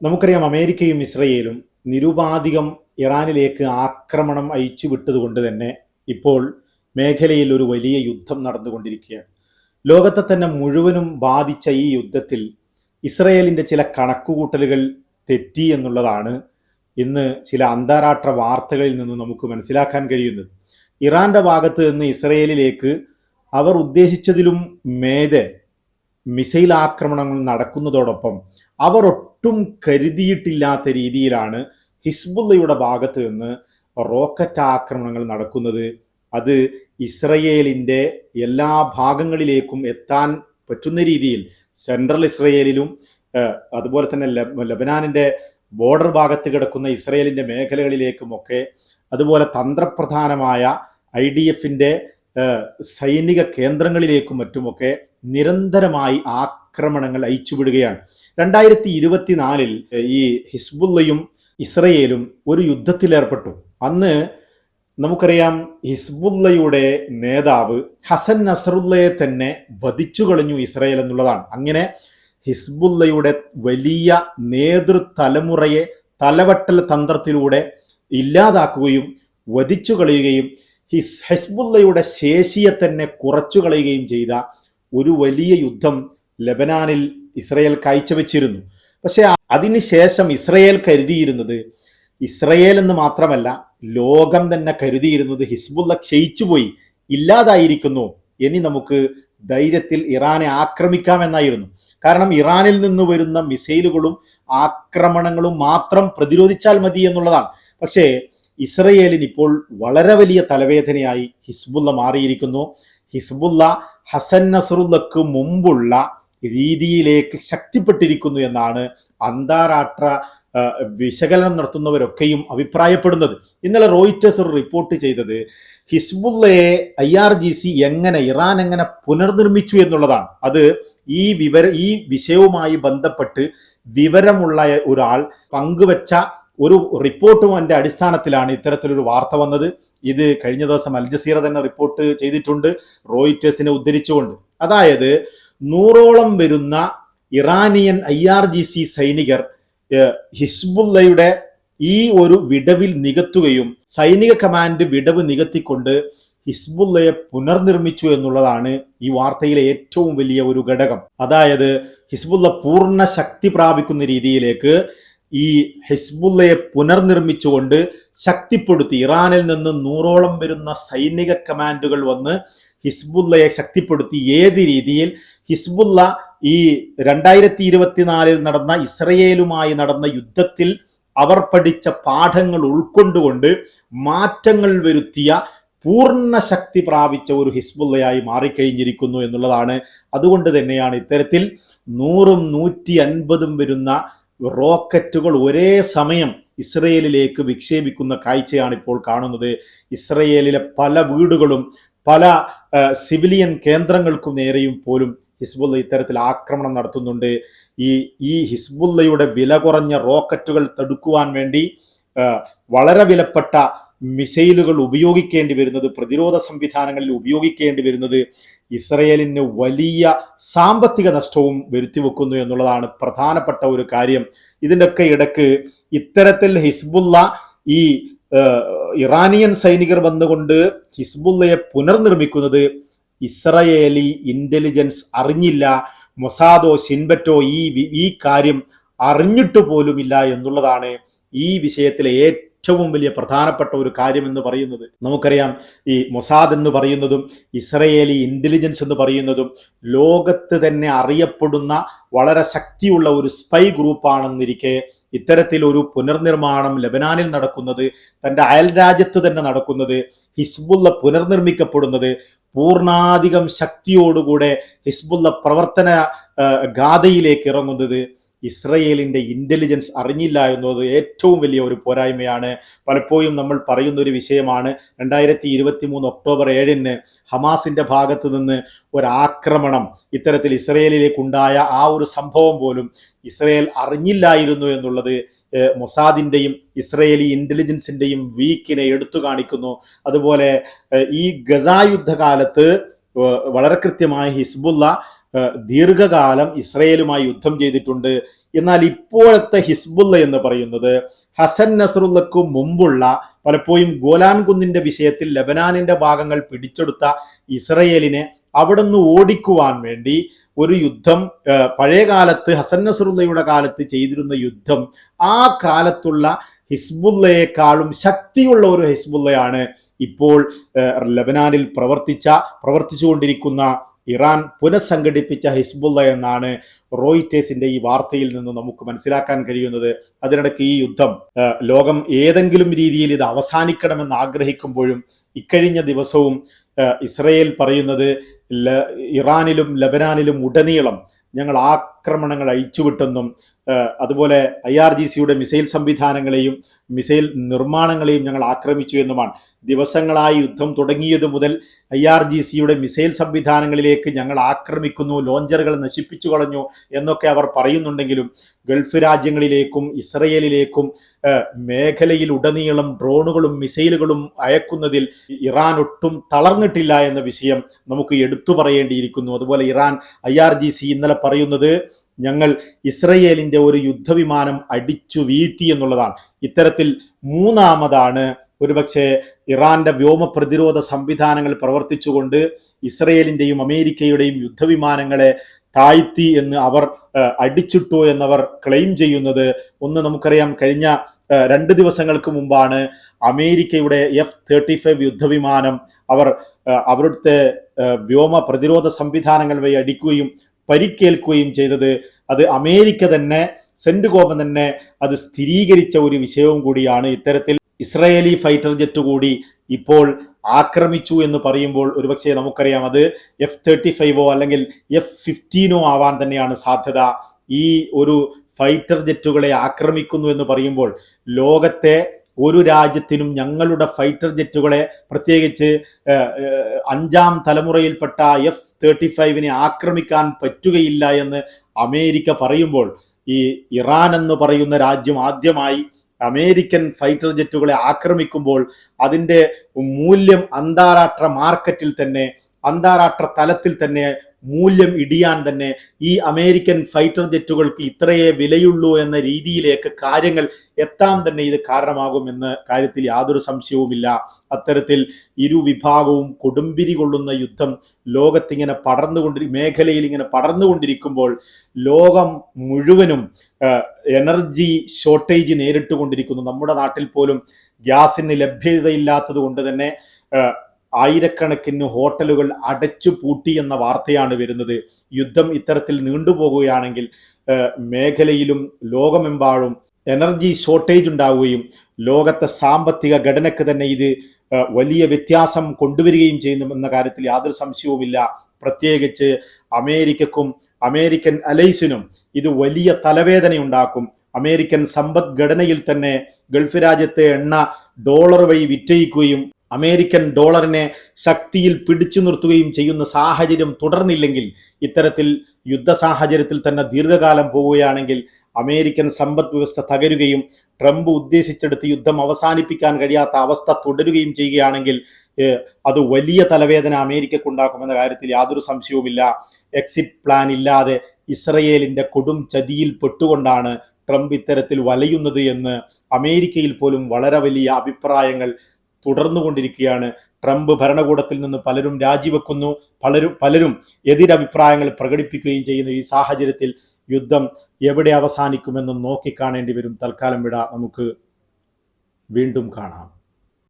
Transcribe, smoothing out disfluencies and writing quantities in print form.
നമുക്കറിയാം അമേരിക്കയും ഇസ്രയേലും നിരുപാധികം ഇറാനിലേക്ക് ആക്രമണം അയച്ചു വിട്ടതുകൊണ്ട് തന്നെ ഇപ്പോൾ മേഖലയിൽ ഒരു വലിയ യുദ്ധം നടന്നുകൊണ്ടിരിക്കുകയാണ്. ലോകത്തെ തന്നെ മുഴുവനും ബാധിച്ച ഈ യുദ്ധത്തിൽ ഇസ്രയേലിൻ്റെ ചില കണക്കുകൂട്ടലുകൾ തെറ്റി എന്നുള്ളതാണ് ഇന്ന് ചില അന്താരാഷ്ട്ര വാർത്തകളിൽ നിന്ന് നമുക്ക് മനസ്സിലാക്കാൻ കഴിയുന്നത്. ഇറാന്റെ ഭാഗത്ത് നിന്ന് ഇസ്രയേലിലേക്ക് അവർ ഉദ്ദേശിച്ചതിലും മേതെ മിസൈൽ ആക്രമണങ്ങൾ നടക്കുന്നതോടൊപ്പം അവർ ഒട്ടും കരുതിയിട്ടില്ലാത്ത രീതിയിലാണ് ഹിസ്ബുള്ളയുടെ ഭാഗത്ത് നിന്ന് റോക്കറ്റ് ആക്രമണങ്ങൾ നടക്കുന്നത്. അത് ഇസ്രയേലിൻ്റെ എല്ലാ ഭാഗങ്ങളിലേക്കും എത്താൻ പറ്റുന്ന രീതിയിൽ സെൻട്രൽ ഇസ്രയേലിലും അതുപോലെ തന്നെ ലബനാനിൻ്റെ ബോർഡർ ഭാഗത്ത് കിടക്കുന്ന ഇസ്രയേലിൻ്റെ മേഖലകളിലേക്കുമൊക്കെ, അതുപോലെ തന്ത്രപ്രധാനമായ IDFിൻ്റെ സൈനിക കേന്ദ്രങ്ങളിലേക്കും മറ്റുമൊക്കെ നിരന്തരമായി ആക്രമണങ്ങൾ അയച്ചുവിടുകയാണ്. 2024 ഈ ഹിസ്ബുള്ളയും ഇസ്രയേലും ഒരു യുദ്ധത്തിലേർപ്പെട്ടു. അന്ന് നമുക്കറിയാം ഹിസ്ബുള്ളയുടെ നേതാവ് ഹസൻ നസറുള്ളയെ തന്നെ വധിച്ചു കളഞ്ഞു ഇസ്രയേൽ എന്നുള്ളതാണ്. അങ്ങനെ ഹിസ്ബുള്ളയുടെ വലിയ നേതൃതലമുറയെ തലവട്ടൽ തന്ത്രത്തിലൂടെ ഇല്ലാതാക്കുകയും വധിച്ചു കളയുകയും ഹിസ്ബുള്ളയുടെ ശേഷിയെ തന്നെ കുറച്ചു കളയുകയും ചെയ്ത ഒരു വലിയ യുദ്ധം ലബനാനിൽ ഇസ്രയേൽ കാഴ്ചവെച്ചിരുന്നു. പക്ഷേ അതിനുശേഷം ഇസ്രയേൽ കരുതിയിരുന്നത്, ഇസ്രയേൽ എന്ന് മാത്രമല്ല ലോകം തന്നെ കരുതിയിരുന്നത്, ഹിസ്ബുള്ള ക്ഷയിച്ചുപോയി, ഇല്ലാതായിരിക്കുന്നു, ഇനി നമുക്ക് ധൈര്യത്തിൽ ഇറാനെ ആക്രമിക്കാമെന്നായിരുന്നു. കാരണം ഇറാനിൽ നിന്ന് വരുന്ന മിസൈലുകളും ആക്രമണങ്ങളും മാത്രം പ്രതിരോധിച്ചാൽ മതി എന്നുള്ളതാണ്. പക്ഷേ ഇസ്രയേലിന് ഇപ്പോൾ വളരെ വലിയ തലവേദനയായി ഹിസ്ബുള്ള മാറിയിരിക്കുന്നു. ഹിസ്ബുള്ള ഹസൻ നസറുള്ളക്ക് മുമ്പുള്ള രീതിയിലേക്ക് ശക്തിപ്പെട്ടിരിക്കുന്നു എന്നാണ് അന്താരാഷ്ട്ര വിശകലനം നടത്തുന്നവരൊക്കെയും അഭിപ്രായപ്പെടുന്നത്. ഇന്നലെ റോയിറ്റേഴ്സ് റിപ്പോർട്ട് ചെയ്തത് ഹിസ്ബുള്ളയെ IRGC ഇറാൻ എങ്ങനെ പുനർനിർമ്മിച്ചു എന്നുള്ളതാണ്. അത് ഈ വിഷയവുമായി ബന്ധപ്പെട്ട് വിവരമുള്ള ഒരാൾ പങ്കുവച്ച ഒരു റിപ്പോർട്ടും അടിസ്ഥാനത്തിലാണ് ഇത്തരത്തിലൊരു വാർത്ത വന്നത്. ഇത് കഴിഞ്ഞ ദിവസം അൽ ജസീറ തന്നെ റിപ്പോർട്ട് ചെയ്തിട്ടുണ്ട്, റോയിറ്റേഴ്സിനെ ഉദ്ധരിച്ചുകൊണ്ട്. അതായത് 100ഓളം വരുന്ന ഇറാനിയൻ IRGC സൈനികർ ഹിസ്ബുള്ളയുടെ ഈ ഒരു വിടവിൽ നികത്തുകയും സൈനിക കമാൻഡ് വിടവ് നികത്തിക്കൊണ്ട് ഹിസ്ബുള്ളയെ പുനർനിർമ്മിച്ചു എന്നുള്ളതാണ് ഈ വാർത്തയിലെ ഏറ്റവും വലിയ ഒരു ഘടകം. അതായത് ഹിസ്ബുള്ള പൂർണ്ണ ശക്തി പ്രാപിക്കുന്ന രീതിയിലേക്ക് ഈ ഹിസ്ബുള്ളയെ പുനർനിർമ്മിച്ചുകൊണ്ട് ശക്തിപ്പെടുത്തി, ഇറാനിൽ നിന്ന് 100ഓളം വരുന്ന സൈനിക കമാൻഡുകൾ വന്ന് ഹിസ്ബുള്ളയെ ശക്തിപ്പെടുത്തി. ഏത് രീതിയിൽ ഹിസ്ബുള്ള ഈ 2024 നടന്ന ഇസ്രയേലുമായി നടന്ന യുദ്ധത്തിൽ അവർ പഠിച്ച പാഠങ്ങൾ ഉൾക്കൊണ്ടുകൊണ്ട് മാറ്റങ്ങൾ വരുത്തിയ പൂർണ്ണ ശക്തി പ്രാപിച്ച ഒരു ഹിസ്ബുള്ളയായി മാറിക്കഴിഞ്ഞിരിക്കുന്നു എന്നുള്ളതാണ്. അതുകൊണ്ട് തന്നെയാണ് ഇത്തരത്തിൽ 100ഉം 150ഉം വരുന്ന റോക്കറ്റുകൾ ഒരേ സമയം ഇസ്രയേലിലേക്ക് വിക്ഷേപിക്കുന്ന കാഴ്ചയാണ് ഇപ്പോൾ കാണുന്നത്. ഇസ്രയേലിലെ പല വീടുകളും പല സിവിലിയൻ കേന്ദ്രങ്ങൾക്കും നേരെയും പോലും ഹിസ്ബുള്ള ഇത്തരത്തിൽ ആക്രമണം നടത്തുന്നുണ്ട്. ഈ ഹിസ്ബുള്ളയുടെ വില കുറഞ്ഞ റോക്കറ്റുകൾ തടുക്കുവാൻ വേണ്ടി വളരെ വിലപ്പെട്ട മിസൈലുകൾ ഉപയോഗിക്കേണ്ടി വരുന്നത്, പ്രതിരോധ സംവിധാനങ്ങളിൽ ഉപയോഗിക്കേണ്ടി വരുന്നത് ഇസ്രയേലിന് വലിയ സാമ്പത്തിക നഷ്ടവും വരുത്തിവെക്കുന്നു എന്നുള്ളതാണ് പ്രധാനപ്പെട്ട ഒരു കാര്യം. ഇതിൻ്റെയൊക്കെ ഇടയ്ക്ക് ഇത്തരത്തിൽ ഹിസ്ബുള്ള ഈ ഇറാനിയൻ സൈനികർ വന്നുകൊണ്ട് ഹിസ്ബുള്ളയെ പുനർനിർമ്മിക്കുന്നത് ഇസ്രയേലി ഇന്റലിജൻസ് അറിഞ്ഞില്ല, മൊസാദോ ഷിൻബറ്റോ ഈ കാര്യം അറിഞ്ഞിട്ട് പോലുമില്ല എന്നുള്ളതാണ് ഈ വിഷയത്തിലെ ഏറ്റവും വലിയ പ്രധാനപ്പെട്ട ഒരു കാര്യം എന്ന് പറയുന്നത്. നമുക്കറിയാം ഈ മൊസാദ് എന്ന് പറയുന്നതും ഇസ്രയേലി ഇന്റലിജൻസ് എന്ന് പറയുന്നതും ലോകത്ത് തന്നെ അറിയപ്പെടുന്ന വളരെ ശക്തിയുള്ള ഒരു സ്പൈ ഗ്രൂപ്പാണെന്നിരിക്കെ ഇത്തരത്തിലൊരു പുനർനിർമ്മാണം ലബനാനിൽ നടക്കുന്നത്, തൻ്റെ അയൽ രാജ്യത്ത് തന്നെ നടക്കുന്നത്, ഹിസ്ബുള്ള പുനർനിർമ്മിക്കപ്പെടുന്നത്, പൂർണ്ണാധികം ശക്തിയോടുകൂടെ ഹിസ്ബുള്ള പ്രവർത്തന ഗാഥയിലേക്ക് ഇറങ്ങുന്നത് ഇസ്രയേലിൻ്റെ ഇന്റലിജൻസ് അറിഞ്ഞില്ല എന്നത് ഏറ്റവും വലിയ ഒരു പോരായ്മയാണ്. പലപ്പോഴും നമ്മൾ പറയുന്ന ഒരു വിഷയമാണ്. 2023 ഒക്ടോബർ 7 ഹമാസിൻ്റെ ഭാഗത്ത് നിന്ന് ഒരാക്രമണം ഇത്തരത്തിൽ ഇസ്രയേലിലേക്കുണ്ടായ ആ ഒരു സംഭവം പോലും ഇസ്രയേൽ അറിഞ്ഞില്ലായിരുന്നു എന്നുള്ളത് മൊസാദിൻ്റെയും ഇസ്രയേലി ഇന്റലിജൻസിൻ്റെയും വീക്കിനെ എടുത്തു കാണിക്കുന്നു. അതുപോലെ ഈ ഗസ യുദ്ധകാലത്ത് വളരെ കൃത്യമായി ഹിസ്ബുള്ള ദീർഘകാലം ഇസ്രയേലുമായി യുദ്ധം ചെയ്തിട്ടുണ്ട്. എന്നാൽ ഇപ്പോഴത്തെ ഹിസ്ബുള്ള എന്ന് പറയുന്നത് ഹസൻ നസറുള്ളക്കും മുമ്പുള്ള പലപ്പോഴും ഗോലാൻ കുന്നിന്റെ വിഷയത്തിൽ ലബനാനിന്റെ ഭാഗങ്ങൾ പിടിച്ചെടുത്ത ഇസ്രയേലിനെ അവിടെ നിന്ന് ഓടിക്കുവാൻ വേണ്ടി ഒരു യുദ്ധം, പഴയ കാലത്ത് ഹസൻ നസറുള്ളയുടെ കാലത്ത് ചെയ്തിരുന്ന യുദ്ധം, ആ കാലത്തുള്ള ഹിസ്ബുള്ളയെക്കാളും ശക്തിയുള്ള ഒരു ഹിസ്ബുള്ളയാണ് ഇപ്പോൾ ലബനാനിൽ പ്രവർത്തിച്ചുകൊണ്ടിരിക്കുന്ന ഇറാൻ പുനഃസംഘടിപ്പിച്ച ഹിസ്ബുള്ള എന്നാണ് റോയിറ്റേഴ്സിന്റെ ഈ വാർത്തയിൽ നിന്ന് നമുക്ക് മനസ്സിലാക്കാൻ കഴിയുന്നത്. അതിനിടയ്ക്ക് ഈ യുദ്ധം ലോകം ഏതെങ്കിലും രീതിയിൽ ഇത് അവസാനിക്കണമെന്ന് ആഗ്രഹിക്കുമ്പോഴും ഇക്കഴിഞ്ഞ ദിവസവും ഇസ്രയേൽ പറയുന്നത് ഇറാനിലും ലബനാനിലും ഉടനീളം ഞങ്ങൾ ആക്രമണങ്ങൾ അഴിച്ചുവിട്ടെന്നും അതുപോലെ IRGCയുടെ മിസൈൽ സംവിധാനങ്ങളെയും മിസൈൽ നിർമ്മാണങ്ങളെയും ഞങ്ങൾ ആക്രമിച്ചു എന്നുമാണ്. ദിവസങ്ങളായി യുദ്ധം തുടങ്ങിയത് മുതൽ IRGCയുടെ മിസൈൽ സംവിധാനങ്ങളിലേക്ക് ഞങ്ങൾ ആക്രമിക്കുന്നു, ലോഞ്ചറുകൾ നശിപ്പിച്ചു കളഞ്ഞു എന്നൊക്കെ അവർ പറയുന്നുണ്ടെങ്കിലും ഗൾഫ് രാജ്യങ്ങളിലേക്കും ഇസ്രയേലിലേക്കും മേഖലയിൽ ഉടനീളം ഡ്രോണുകളും മിസൈലുകളും അയക്കുന്നതിൽ ഇറാൻ ഒട്ടും തളർന്നിട്ടില്ല എന്ന വിഷയം നമുക്ക് എടുത്തു പറയേണ്ടിയിരിക്കുന്നു. അതുപോലെ ഇറാൻ IRGC ഇന്നലെ പറയുന്നത് ഞങ്ങൾ ഇസ്രയേലിന്റെ ഒരു യുദ്ധവിമാനം അടിച്ചു വീഴ്ത്തി എന്നുള്ളതാണ്. ഇത്തരത്തിൽ മൂന്നാമതാണ് ഒരുപക്ഷെ ഇറാന്റെ വ്യോമ പ്രതിരോധ സംവിധാനങ്ങൾ പ്രവർത്തിച്ചുകൊണ്ട് ഇസ്രയേലിന്റെയും അമേരിക്കയുടെയും യുദ്ധവിമാനങ്ങളെ താഴ്ത്തി എന്ന് അവർ അടിച്ചിട്ടു എന്നവർ ക്ലെയിം ചെയ്യുന്നത്. ഒന്ന് നമുക്കറിയാം, കഴിഞ്ഞ 2 ദിവസങ്ങൾക്ക് മുമ്പാണ് അമേരിക്കയുടെ F-35 യുദ്ധവിമാനം അവരുടെ വ്യോമ പ്രതിരോധ സംവിധാനങ്ങൾ വഴി അടിക്കുകയും പരിക്കേൽക്കുകയും ചെയ്തത്. അത് അമേരിക്ക തന്നെ, സെന്റുകോം തന്നെ അത് സ്ഥിരീകരിച്ച ഒരു വിഷയവും കൂടിയാണ്. ഇത്തരത്തിൽ ഇസ്രായേലി ഫൈറ്റർ ജെറ്റ് കൂടി ഇപ്പോൾ ആക്രമിച്ചു എന്ന് പറയുമ്പോൾ ഒരുപക്ഷെ നമുക്കറിയാം അത് F-35 അല്ലെങ്കിൽ F-15 ആവാൻ തന്നെയാണ് സാധ്യത. ഈ ഒരു ഫൈറ്റർ ജെറ്റുകളെ ആക്രമിക്കുന്നു എന്ന് പറയുമ്പോൾ ലോകത്തെ ഒരു രാജ്യത്തിനും ഞങ്ങളുടെ ഫൈറ്റർ ജെറ്റുകളെ, പ്രത്യേകിച്ച് 5ാം തലമുറയിൽപ്പെട്ട F-35 ആക്രമിക്കാൻ പറ്റുകയില്ല എന്ന് അമേരിക്ക പറയുമ്പോൾ, ഈ ഇറാൻ എന്ന് പറയുന്ന രാജ്യം ആദ്യമായി അമേരിക്കൻ ഫൈറ്റർ ജെറ്റുകളെ ആക്രമിക്കുമ്പോൾ അതിൻ്റെ മൂല്യം അന്താരാഷ്ട്ര മാർക്കറ്റിൽ തന്നെ, അന്താരാഷ്ട്ര തലത്തിൽ തന്നെ മൂല്യം ഇടിയാൻ തന്നെ ഈ അമേരിക്കൻ ഫൈറ്റർ ജെറ്റുകൾക്ക് ഇത്രയേ വിലയുള്ളൂ എന്ന രീതിയിലേക്ക് കാര്യങ്ങൾ എത്താൻ തന്നെ ഇത് കാരണമാകുമെന്ന കാര്യത്തിൽ യാതൊരു സംശയവുമില്ല. അത്തരത്തിൽ ഇരു വിഭാഗവും കൊടുമ്പിരി കൊള്ളുന്ന യുദ്ധം ലോകത്തിങ്ങനെ മേഖലയിൽ ഇങ്ങനെ പടർന്നുകൊണ്ടിരിക്കുമ്പോൾ ലോകം മുഴുവനും എനർജി ഷോർട്ടേജ് നേരിട്ടുകൊണ്ടിരിക്കുന്നു. നമ്മുടെ നാട്ടിൽ പോലും ഗ്യാസിന് ലഭ്യതയില്ലാത്തത് കൊണ്ട് തന്നെ ആയിരക്കണക്കിന് ഹോട്ടലുകൾ അടച്ചു പൂട്ടി എന്ന വാർത്തയാണ് വരുന്നത്. യുദ്ധം ഇത്തരത്തിൽ നീണ്ടുപോകുകയാണെങ്കിൽ മേഖലയിലും ലോകമെമ്പാടും എനർജി ഷോർട്ടേജ് ഉണ്ടാവുകയും ലോകത്തെ സാമ്പത്തിക ഘടനയ്ക്ക് തന്നെ ഇത് വലിയ വ്യത്യാസം കൊണ്ടുവരികയും ചെയ്യുന്നു എന്ന കാര്യത്തിൽ യാതൊരു സംശയവുമില്ല. പ്രത്യേകിച്ച് അമേരിക്കക്കും അമേരിക്കൻ അലൈസിനും ഇത് വലിയ തലവേദനയുണ്ടാക്കും. അമേരിക്കൻ സമ്പദ്ഘടനയിൽ തന്നെ ഗൾഫ് രാജ്യത്തെ എണ്ണ ഡോളർ വഴി വിറ്റഴിക്കുകയും അമേരിക്കൻ ഡോളറിനെ ശക്തിയിൽ പിടിച്ചു നിർത്തുകയും ചെയ്യുന്ന സാഹചര്യം തുടർന്നില്ലെങ്കിൽ, ഇത്തരത്തിൽ യുദ്ധ സാഹചര്യത്തിൽ തന്നെ ദീർഘകാലം പോവുകയാണെങ്കിൽ അമേരിക്കൻ സമ്പദ് വ്യവസ്ഥ തകരുകയും ട്രംപ് ഉദ്ദേശിച്ചെടുത്ത് യുദ്ധം അവസാനിപ്പിക്കാൻ കഴിയാത്ത അവസ്ഥ തുടരുകയും ചെയ്യുകയാണെങ്കിൽ അത് വലിയ തലവേദന അമേരിക്കക്കുണ്ടാക്കുമെന്ന കാര്യത്തിൽ യാതൊരു സംശയവുമില്ല. എക്സിറ്റ് പ്ലാൻ ഇല്ലാതെ ഇസ്രയേലിന്റെ കൊടും ചതിയിൽ പെട്ടുകൊണ്ടാണ് ട്രംപ് ഇത്തരത്തിൽ വലയുന്നത് എന്ന് അമേരിക്കയിൽ പോലും വളരെ വലിയ അഭിപ്രായങ്ങൾ തുടർന്നുകൊണ്ടിരിക്കുകയാണ്. ട്രംപ് ഭരണകൂടത്തിൽ നിന്ന് പലരും രാജിവെക്കുന്നു, പലരും എതിരഭിപ്രായങ്ങൾ പ്രകടിപ്പിക്കുകയും ചെയ്യുന്ന ഈ സാഹചര്യത്തിൽ യുദ്ധം എവിടെ അവസാനിക്കുമെന്ന് നോക്കിക്കാണേണ്ടി വരും. തൽക്കാലം വിട, നമുക്ക് വീണ്ടും കാണാം.